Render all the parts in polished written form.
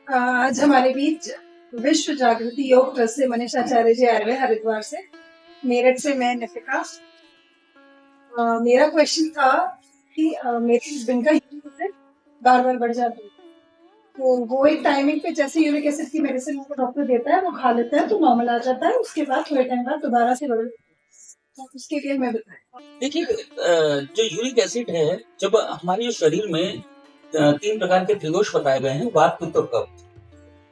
आज हमारे बीच विश्व जागृति योग ट्रस्ट से मनीष आचार्य जी आए हुए हरिद्वार से। मेरठ से मैं नितिका। मेरा क्वेश्चन था कि मेरे हस्बैंड का यूरिक एसिड बार बार बढ़ जाता है, तो वो एक टाइमिंग पे जैसे यूरिक एसिड की मेडिसिन उनको डॉक्टर देता है वो खा लेता है तो नॉर्मल आ जाता है, उसके बाद थोड़े टाइम बाद दोबारा से बढ़ जाता है। तो उसके लिए मैं बताएं। देखिए, जो यूरिक एसिड है, जब हमारे शरीर में 3 प्रकार के त्रिदोष बताए गए हैं, वात पित्त और कफ।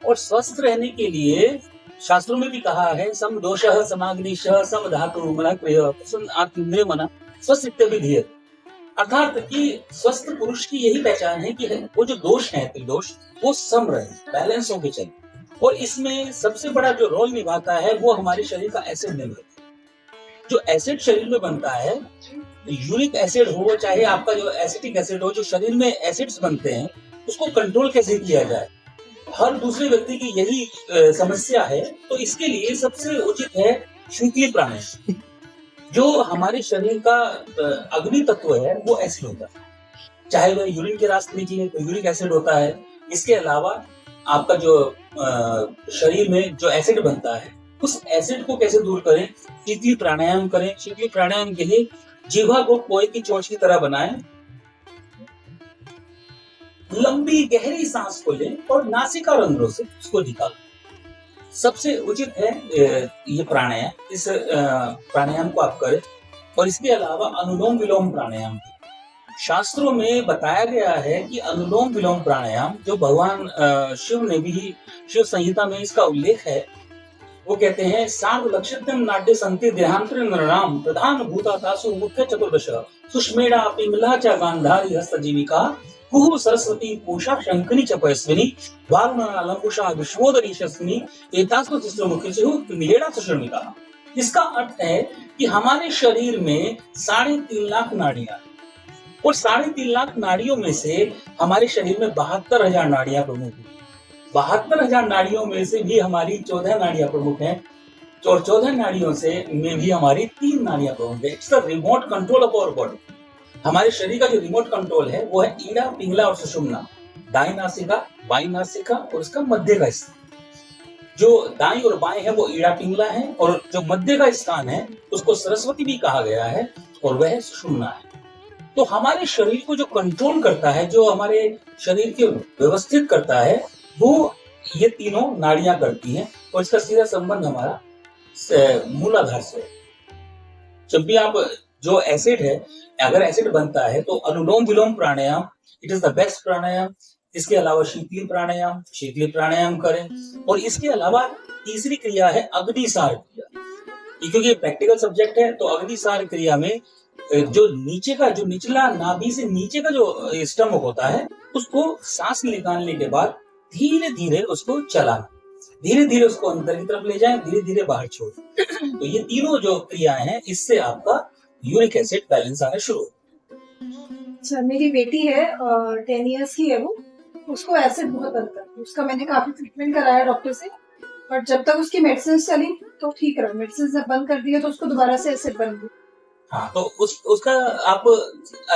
और स्वस्थ रहने के लिए शास्त्रों में भी कहा है समदोषः समाग्निशः समधातु मलक्रिय आत्मेन्द्रिय मना स्वस्थ इत्यभिधीयते। अर्थात कि स्वस्थ पुरुष की यही पहचान है कि वो जो दोष है त्रिदोष वो सम रहे, बैलेंस होके चले। और इसमें सबसे बड़ा जो रोल निभाता है वो हमारे शरीर का एसिड लेवल। जो एसिड शरीर में बनता है, यूरिक एसिड हो चाहे आपका जो एसिटिक एसिड हो, जो शरीर में एसिड्स बनते हैं उसको कंट्रोल कैसे किया जाए, हर दूसरे व्यक्ति की यही समस्या है। तो इसके लिए सबसे उचित है शीतली प्राणायाम। जो हमारे शरीर का अग्नि तत्व है वो एसिड होता है, चाहे वह यूरिन के रास्ते निकले तो यूरिक एसिड होता है। इसके अलावा आपका जो शरीर में जो एसिड बनता है उस एसिड को कैसे दूर करें, शीतली प्राणायाम करें। शीतली प्राणायाम के लिए जीवा को पोए की चोंच की तरह बनाएं, लंबी गहरी सांस को लें और नासिका रंध्रों से उसको निकालें। सबसे उचित है ये प्राणायाम। इस प्राणायाम को आप करें। और इसके अलावा अनुलोम विलोम प्राणायाम, शास्त्रों में बताया गया है कि अनुलोम विलोम प्राणायाम जो भगवान शिव ने भी, शिव संहिता में इसका उल्लेख है। वो कहते हैं सार्व लक्षितम नाट्य संति देहांतर नृणाम प्रधान भूता तासु मुख्य चतुर्दश सुष्मेणा पिंगला च गांधारी हस्तजीविका कुहु सरस्वती पूषा शंकनी च पयस्विनी वारुणा लंकुशा विश्वोदरी शस्विनी एतासु तिस्रमुखिषु पिंगलेड़ा सुषर्मिका। इसका अर्थ है कि हमारे शरीर में 3.5 लाख नाड़ियां, और 3.5 लाख नाड़ियों में से हमारे शरीर में 72,000 नाड़ियां प्रमुख हैं। 72,000 नाड़ियों में से भी हमारी 14 नाड़ियां प्रमुख हैं, और 14 नाड़ियों से में भी हमारी 3 नाड़ियां प्रमुख है। It's the remote control of our body. हमारे शरीर का जो रिमोट कंट्रोल है वो है ईड़ा, पिंगला और सुषुम्ना। दाई नासिका, बाई नासिका और इसका मध्य का स्थान। जो दाई और बाएं है वो ईड़ा पिंगला है, और जो मध्य का स्थान है उसको सरस्वती भी कहा गया है, और वह सुषुम्ना है। तो हमारे शरीर को जो कंट्रोल करता है, जो हमारे शरीर के व्यवस्थित करता है, वो ये तीनों नाड़ियां करती हैं। और इसका सीधा संबंध हमारा मूलाधार से। जब भी आप जो एसिड है, अगर एसिड बनता है तो अनुलोम विलोम प्राणायाम इट इज द बेस्ट प्राणायाम। इसके अलावा शीतली प्राणायाम करें। और इसके अलावा तीसरी क्रिया है अग्निसार क्रिया। क्योंकि प्रैक्टिकल सब्जेक्ट है तो अग्निसार क्रिया में जो नीचे का, जो निचला नाभि से नीचे का जो स्टमक होता है उसको सांस निकालने के बाद धीरे धीरे उसको चलाना, धीरे धीरे उसको अंदर की तरफ ले जाएं, धीरे धीरे बाहर छोड़। तो ये तीनों जो क्रियाएं हैं इससे आपका यूरिक एसिड बैलेंस आना शुरू हो। अच्छा, मेरी बेटी है 10 इयर्स की है, वो उसको एसिड बहुत बनता है। उसका मैंने काफी ट्रीटमेंट कराया डॉक्टर से, बट जब तक उसकी मेडिसिन चली तो ठीक रहा। मेडिसिन जब बंद कर दिया तो उसको दोबारा से एसिड बन गया। हाँ, तो उसका आप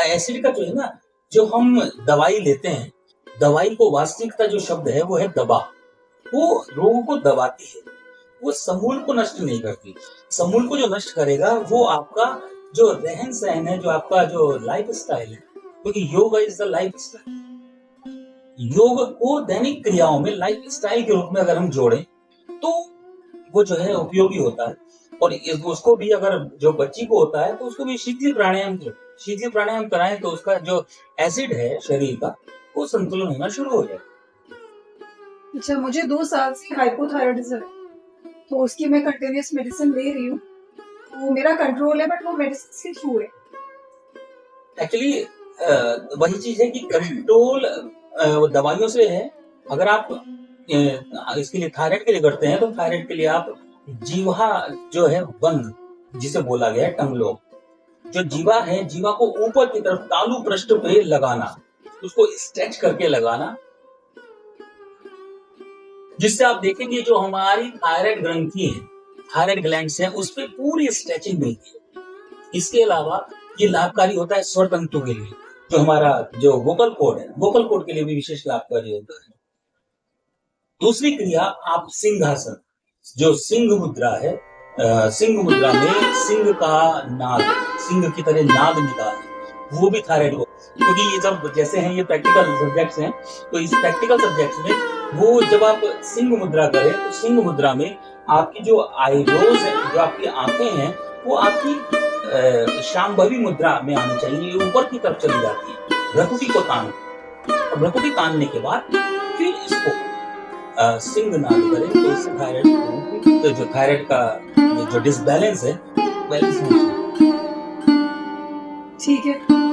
एसिड का जो है ना, जो हम दवाई लेते हैं, दवाई को वास्तविकता जो शब्द है वो है दबा। वो रोगों को दबाती है, वो समूल को नष्ट नहीं करती। समूल को जो नष्ट करेगा वो आपका जो रहन सहन है, जो आपका जो लाइफ स्टाइल है, क्योंकि योग इज द लाइफ स्टाइल। योग को दैनिक क्रियाओं में लाइफ स्टाइल के रूप में अगर हम जोड़ें तो वो जो है उपयोगी होता है। और उसको भी अगर जो बच्ची को होता है तो उसको भी शीतली प्राणायाम कराएं तो उसका जो एसिड है शरीर का वो संतुलन होना शुरू हो जाए। अच्छा, मुझे 2 साल से हाइपोथायराइडिज्म है, तो उसकी मैं कंटिन्यूअस मेडिसिन ले रही हूँ। वो मेरा कंट्रोल है, बट वो मेडिसिन के थ्रू है। एक्चुअली वही चीज है कि कंट्रोल दवाइयों से है। अगर आप इसके लिए थायराइड के लिए करते हैं तो थायराइड के लिए आप जीवा जो है बंद, जिसे बोला गया है टंग लोब, जो जीवा है, जीवा को ऊपर की तरफ तालु पृष्ठ पे लगाना, उसको स्ट्रेच करके लगाना, जिससे आप देखेंगे जो हमारी थायराइड ग्रंथि है, थायराइड ग्लैंड्स हैं, उस पर पूरी स्ट्रेचिंग मिलती है। इसके अलावा ये लाभकारी होता है स्वर तंतु के लिए, जो हमारा जो वोकल कॉर्ड है, वोकल कॉर्ड के लिए भी विशेष लाभकारी होता है। दूसरी क्रिया आप सिंहासन, जो सिंह मुद्रा है, सिंह मुद्रा में सिंह का नाद, सिंह की तरह नाद निकालना, वो भी थायराइड को, क्योंकि ये जब जैसे हैं ये प्रैक्टिकल सब्जेक्ट्स हैं, तो इस प्रैक्टिकल सब्जेक्ट्स में वो जब आप सिंह मुद्रा करें तो सिंह मुद्रा में आपकी जो आईब्रोज है, जो आपकी आंखें हैं, वो आपकी शांभवी मुद्रा में आनी चाहिए, ये ऊपर की तरफ चली जाती है, भ्रुकुटी को तान, और भ्रुकुटी तानने के बाद फिर इसको सिंह नाद करें तो इससे थायराइड, तो जो थायराइड का जो डिसबैलेंस है, बैलेंस हो जाए। ठीक है।